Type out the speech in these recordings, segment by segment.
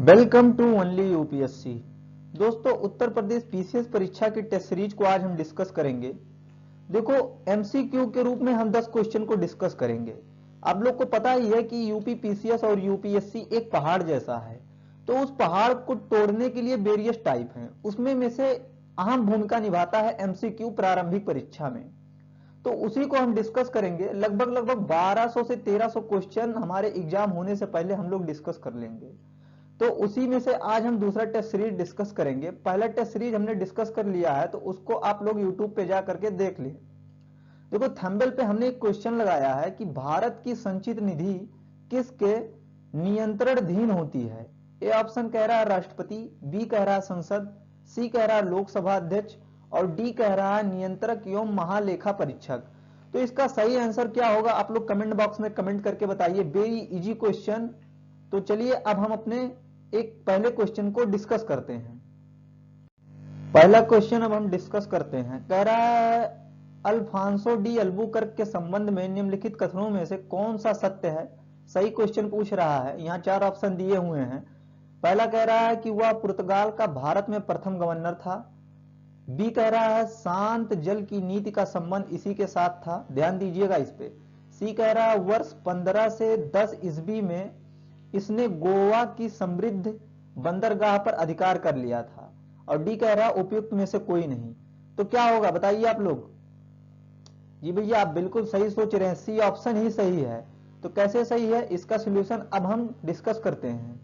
Welcome to only UPSC. दोस्तों, Uttar Pradesh PCS परीक्षा की टेस्ट सीरीज को आज हम डिस्कस करेंगे। देखो, एमसीक्यू के रूप में हम 10 क्वेश्चन को डिस्कस करेंगे। आप लोग को पता ही है कि यूपी पीसीएस और यूपीएससी एक पहाड़ जैसा है, तो उस पहाड़ को तोड़ने के लिए वेरियस टाइप हैं। उसमें में से अहम भूमिका निभाता है एमसीक्यू प्रारंभिक परीक्षा में, तो उसी को हम डिस्कस करेंगे। लगभग 1200 से 1300 क्वेश्चन हमारे एग्जाम होने से पहले हम लोग डिस्कस कर लेंगे। तो उसी में से आज हम दूसरा टेस्ट सीरीज डिस्कस करेंगे। पहला टेस्ट सीरीज हमने डिस्कस कर लिया है, तो उसको आप लोग यूट्यूब पे जा करके देख लें। देखो, थंबनेल पे हमने एक क्वेश्चन लगाया है कि भारत की संचित निधि किसके नियंत्रणाधीन होती है। ए ऑप्शन कह रहा है राष्ट्रपति, बी कह रहा है संसद, सी कह रहा है लोकसभा अध्यक्ष और डी कह रहा है नियंत्रक एवं महालेखा परीक्षक। तो इसका सही आंसर क्या होगा, आप लोग कमेंट बॉक्स में कमेंट करके बताइए। Very easy question. तो चलिए अब हम अपने एक पहले क्वेश्चन को डिस्कस करते हैं। पहला क्वेश्चन अब हम डिस्कस करते हैं। कह रहा है अल्फांसो डी अल्बुकर्क के संबंध में निम्नलिखित कथनों में से कौन सा सत्य है। सही क्वेश्चन पूछ रहा है। यहाँ 4 ऑप्शन दिए हुए हैं। पहला कह रहा है कि वह पुर्तगाल का भारत में प्रथम गवर्नर था। बी कह रहा है शांत जल की नीति का संबंध इसी के साथ था, ध्यान दीजिएगा इस पे। सी कह रहा है वर्ष 15 से 10 ईस्वी में इसने गोवा की समृद्ध बंदरगाह पर अधिकार कर लिया था। और डी कह रहा है उपयुक्त में से कोई नहीं। तो क्या होगा बताइए आप लोग। जी भैया, आप बिल्कुल सही सोच रहे हैं, सी ऑप्शन ही सही है। तो कैसे सही है, इसका सॉल्यूशन अब हम डिस्कस करते हैं।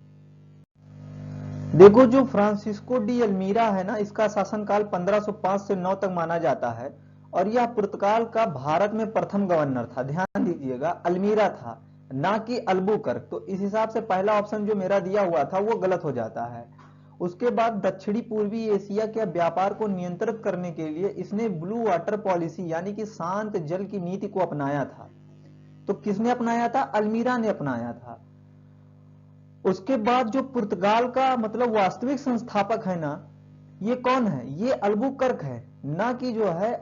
देखो, जो फ्रांसिस्को डी अल्मीरा है ना, इसका शासनकाल 1505 से 9 तक माना जाता है और यह पुर्तगाल का भारत में प्रथम गवर्नर था। ध्यान दीजिएगा, अल्मीरा था, ना कि अल्बुकर्क। तो इस हिसाब से पहला ऑप्शन जो मेरा दिया हुआ था वो गलत हो जाता है। उसके बाद दक्षिणी पूर्वी एशिया के व्यापार को नियंत्रित करने के लिए इसने ब्लू वाटर पॉलिसी यानी कि शांत जल की नीति को अपनाया था। तो किसने अपनाया था, अल्मीरा ने अपनाया था। उसके बाद जो पुर्तगाल का मतलब वास्तविक संस्थापक है ना, ये कौन है, ये अल्बुकर्क है, ना कि जो है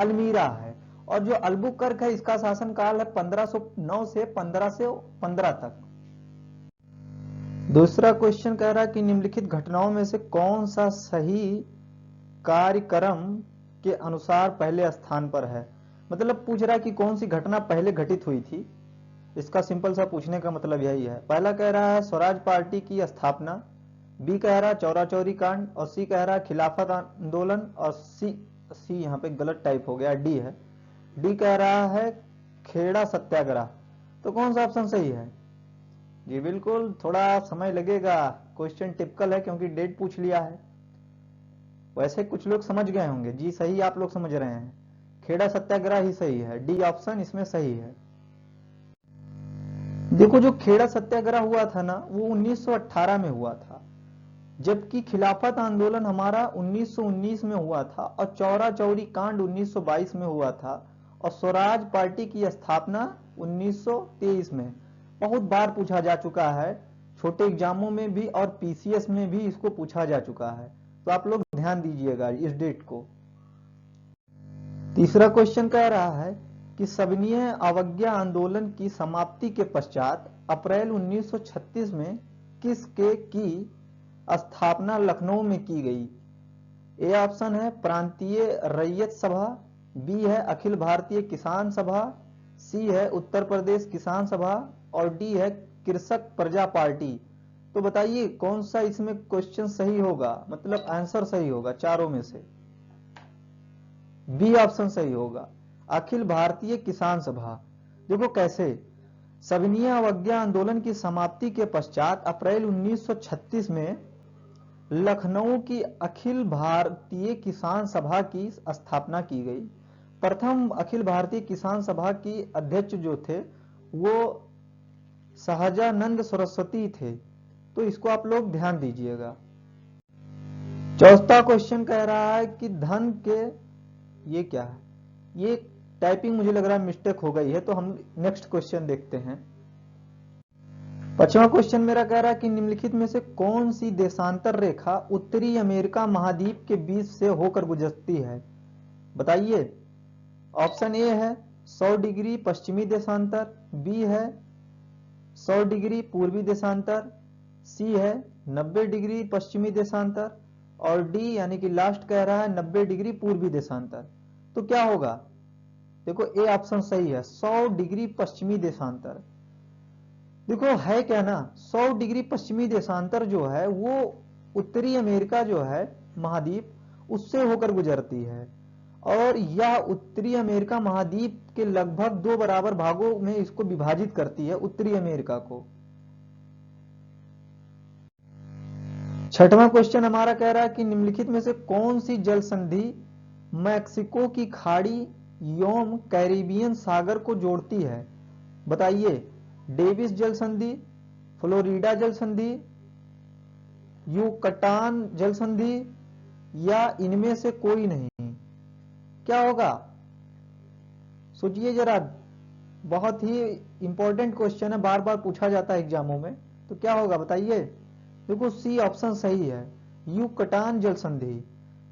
अल्मीरा है। और जो अल्बुकर्क है इसका शासनकाल है 1509 से 1515 तक। दूसरा क्वेश्चन कह रहा है कि निम्नलिखित घटनाओं में से कौन सा सही कार्यक्रम के अनुसार पहले स्थान पर है। मतलब पूछ रहा है कि कौन सी घटना पहले घटित हुई थी। इसका सिंपल सा पूछने का मतलब यही है। पहला कह रहा है स्वराज पार्टी की स्थापना, बी कह रहा है चौरा चौरी कांड और सी कह रहा है खिलाफत आंदोलन और सी यहाँ पे गलत टाइप हो गया, डी है। डी कह रहा है खेड़ा सत्याग्रह। तो कौन सा ऑप्शन सही है। जी बिल्कुल, थोड़ा समय लगेगा, क्वेश्चन टिपिकल है क्योंकि डेट पूछ लिया है। वैसे कुछ लोग समझ गए होंगे। जी सही, आप लोग समझ रहे हैं, खेड़ा सत्याग्रह ही सही है, डी ऑप्शन इसमें सही है। देखो, जो खेड़ा सत्याग्रह हुआ था ना, वो 1918 में हुआ था, जबकि खिलाफत आंदोलन हमारा 1919 में हुआ था और चौरा चौरी कांड 1922 में हुआ था और स्वराज पार्टी की स्थापना 1923 में। बहुत बार पूछा जा चुका है, छोटे एग्जामों में भी और पीसीएस में भी इसको पूछा जा चुका है। तो आप लोग ध्यान दीजिएगा इस डेट को। तीसरा क्वेश्चन कह रहा है कि सविनय अवज्ञा आंदोलन की समाप्ति के पश्चात अप्रैल 1936 में किसके की स्थापना लखनऊ में की गई। ए ऑप्शन है प्रांतीय रैयत सभा, बी है अखिल भारतीय किसान सभा, सी है उत्तर प्रदेश किसान सभा और डी है कृषक प्रजा पार्टी। तो बताइए कौन सा इसमें क्वेश्चन सही होगा, मतलब आंसर सही होगा चारों में से। बी ऑप्शन सही होगा, अखिल भारतीय किसान सभा। देखो कैसे, सविनय अवज्ञा आंदोलन की समाप्ति के पश्चात अप्रैल 1936 में लखनऊ की अखिल भारतीय किसान सभा की स्थापना की गई। प्रथम अखिल भारतीय किसान सभा की अध्यक्ष जो थे वो सहजानंद सरस्वती थे। तो इसको आप लोग ध्यान दीजिएगा। चौथा क्वेश्चन कह रहा है कि धन के, ये क्या है, ये टाइपिंग मुझे लग रहा है मिस्टेक हो गई है, तो हम नेक्स्ट क्वेश्चन देखते हैं। पांचवा क्वेश्चन मेरा कह रहा है कि निम्नलिखित में से कौन सी देशांतर रेखा उत्तरी अमेरिका महाद्वीप के बीच से होकर गुजरती है। बताइए। ऑप्शन ए है 100 डिग्री पश्चिमी देशांतर, बी है 100 डिग्री पूर्वी देशांतर, सी है 90 डिग्री पश्चिमी देशांतर, और डी यानी कि लास्ट कह रहा है 90 डिग्री पूर्वी देशांतर। तो क्या होगा? देखो ए ऑप्शन सही है, 100 डिग्री पश्चिमी देशांतर। देखो है क्या ना, 100 डिग्री पश्चिमी देशांतर जो है वो उत्तरी अमेरिका जो है महाद्वीप उससे होकर गुजरती है, और यह उत्तरी अमेरिका महाद्वीप के लगभग 2 बराबर भागों में इसको विभाजित करती है, उत्तरी अमेरिका को। छठवां क्वेश्चन हमारा कह रहा है कि निम्नलिखित में से कौन सी जल संधि मैक्सिको की खाड़ी एवं कैरिबियन सागर को जोड़ती है? बताइए, डेविस जल संधि, फ्लोरिडा जल संधि, युकटान जल संधि, या इनमें से कोई नहीं? क्या होगा? सोचिए जरा, बहुत ही इंपॉर्टेंट क्वेश्चन है, बार बार पूछा जाता है एग्जामों में। तो क्या होगा बताइए? देखो सी ऑप्शन सही है, युकटान जल संधि।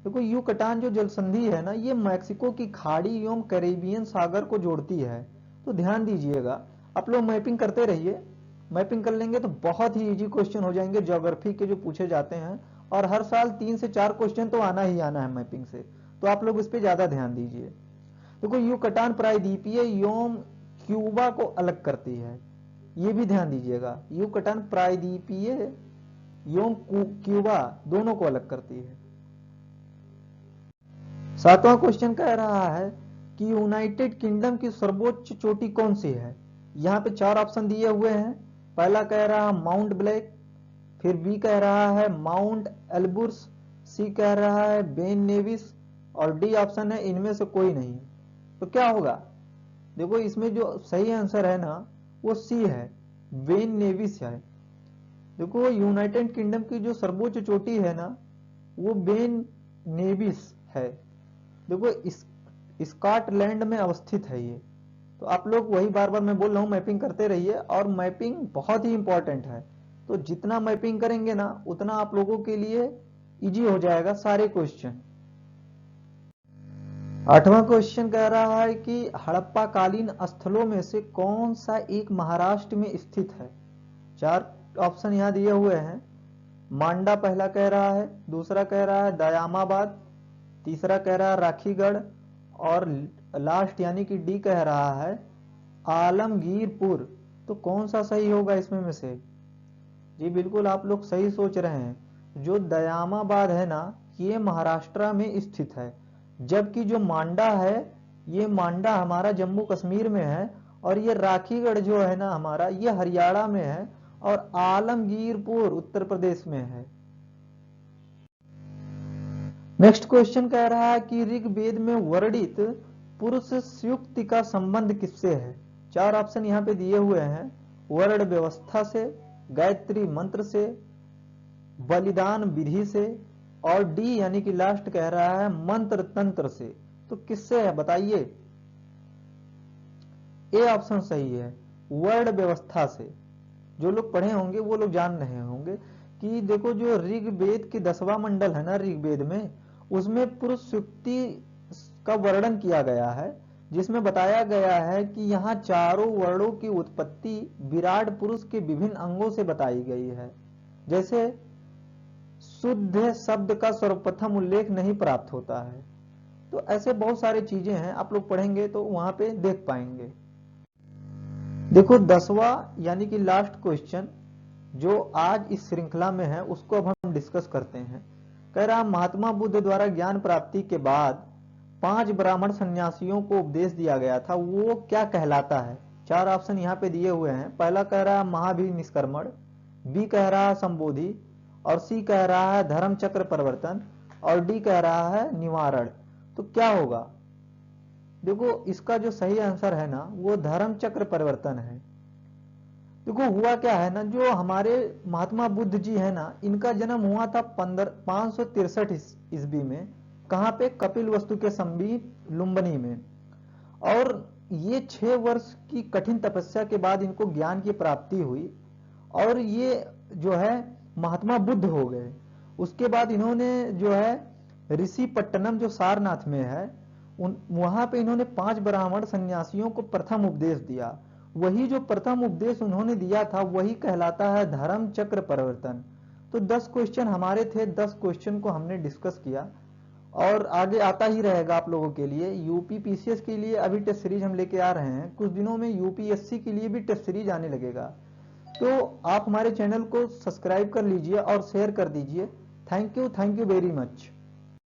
देखो युकटान जो जल संधि है ना, ये मैक्सिको की खाड़ी एवं कैरेबियन सागर को जोड़ती है। तो ध्यान दीजिएगा, आप लोग मैपिंग करते रहिए, मैपिंग कर लेंगे तो बहुत ही इजी क्वेश्चन हो जाएंगे ज्योग्राफी के जो पूछे जाते हैं, और हर साल 3 से 4 क्वेश्चन तो आना ही आना है मैपिंग से, तो आप लोग इस पे ज्यादा ध्यान दीजिए। देखो युकटान प्रायद्वीपीय एवं क्यूबा को अलग करती है, ये भी ध्यान दीजिएगा, युकटान प्रायद्वीपीय एवं क्यूबा दोनों को अलग करती है। 7वां क्वेश्चन कह रहा है कि यूनाइटेड किंगडम की सर्वोच्च चोटी कौन सी है? यहां पे 4 ऑप्शन दिए हुए हैं। पहला कह रहा है माउंट ब्लैक, फिर बी कह रहा है माउंट एल्बुर्स, सी कह रहा है बेन नेविस, और डी ऑप्शन है इनमें से कोई नहीं। तो क्या होगा? देखो इसमें जो सही आंसर है ना वो सी है, बेन नेविस है। देखो यूनाइटेड किंगडम की जो सर्वोच्च चोटी है ना वो बेन नेविस है। देखो स्कॉटलैंड में अवस्थित है ये। तो आप लोग वही बार बार मैं बोल रहा हूं, मैपिंग करते रहिए, और मैपिंग बहुत ही इंपॉर्टेंट है। तो जितना मैपिंग करेंगे ना उतना आप लोगों के लिए इजी हो जाएगा सारे क्वेश्चन। 8वां क्वेश्चन कह रहा है कि हड़प्पा कालीन स्थलों में से कौन सा एक महाराष्ट्र में स्थित है? 4 ऑप्शन यहां दिए हुए हैं। मांडा पहला कह रहा है, दूसरा कह रहा है दयामाबाद, तीसरा कह रहा है राखीगढ़, और लास्ट यानी कि डी कह रहा है आलमगीरपुर। तो कौन सा सही होगा इसमें में से? जी बिल्कुल आप लोग सही सोच रहे हैं, जो दयामाबाद है ना ये महाराष्ट्र में स्थित है, जबकि जो मांडा है ये मांडा हमारा जम्मू कश्मीर में है, और ये राखीगढ़ जो है ना हमारा ये हरियाणा में है, और आलमगीरपुर उत्तर प्रदेश में है। नेक्स्ट क्वेश्चन कह रहा है कि ऋग्वेद में वर्णित पुरुष सुक्ति का संबंध किससे है? 4 ऑप्शन यहाँ पे दिए हुए हैं। वर्ण व्यवस्था से, गायत्री मंत्र से, बलिदान विधि से, और डी यानी कि लास्ट कह रहा है मंत्र तंत्र से। तो किससे है बताइए? ए ऑप्शन सही है, वर्ण व्यवस्था से। जो लोग पढ़े होंगे वो लोग जान रहे होंगे कि देखो जो ऋग्वेद के 10वां मंडल है ना ऋग्वेद में, उसमें पुरुष सुक्ति का वर्णन किया गया है, जिसमें बताया गया है कि यहाँ चारों वर्णों की उत्पत्ति विराट पुरुष के विभिन्न अंगों से बताई गई है। जैसे शुद्ध शब्द का सर्वप्रथम उल्लेख नहीं प्राप्त होता है। तो ऐसे बहुत सारी चीजें हैं, आप लोग पढ़ेंगे तो वहां पे देख पाएंगे। देखो 10वां यानी कि लास्ट क्वेश्चन जो आज इस श्रृंखला में है उसको अब हम डिस्कस करते हैं। कह रहा महात्मा बुद्ध द्वारा ज्ञान प्राप्ति के बाद 5 ब्राह्मण सन्यासियों को उपदेश दिया गया था, वो क्या कहलाता है? 4 ऑप्शन यहाँ पे दिए हुए हैं। पहला कह रहा है महाभिनिष्क्रमण, बी कह रहा है संबोधि, और सी कह रहा है धर्म चक्र परिवर्तन, और डी कह रहा है निवारण। तो क्या होगा? देखो इसका जो सही आंसर है ना वो धर्म चक्र परिवर्तन है। देखो हुआ क्या है ना, जो हमारे महात्मा बुद्ध जी है ना इनका जन्म हुआ था 563 ईस्वी में। कहां पे? कपिल वस्तु के समीप लुम्बिनी में। और ये 6 वर्ष की कठिन तपस्या के बाद इनको ज्ञान की प्राप्ति हुई, और ये जो है महात्मा बुद्ध हो गए। उसके बाद इन्होंने जो है ऋषि पट्टनम जो सारनाथ में है वहां पे इन्होंने 5 ब्राह्मण सन्यासियों को प्रथम उपदेश दिया। वही जो प्रथम उपदेश उन्होंने दिया था वही कहलाता है धर्म चक्र परिवर्तन। तो 10 क्वेश्चन हमारे थे, 10 क्वेश्चन को हमने डिस्कस किया और आगे आता ही रहेगा आप लोगों के लिए। यूपी पीसीएस के लिए अभी टेस्ट सीरीज हम लेके आ रहे हैं, कुछ दिनों में यूपीएससी के लिए भी टेस्ट सीरीज आने लगेगा। तो आप हमारे चैनल को सब्सक्राइब कर लीजिए और शेयर कर दीजिए। Thank you very much.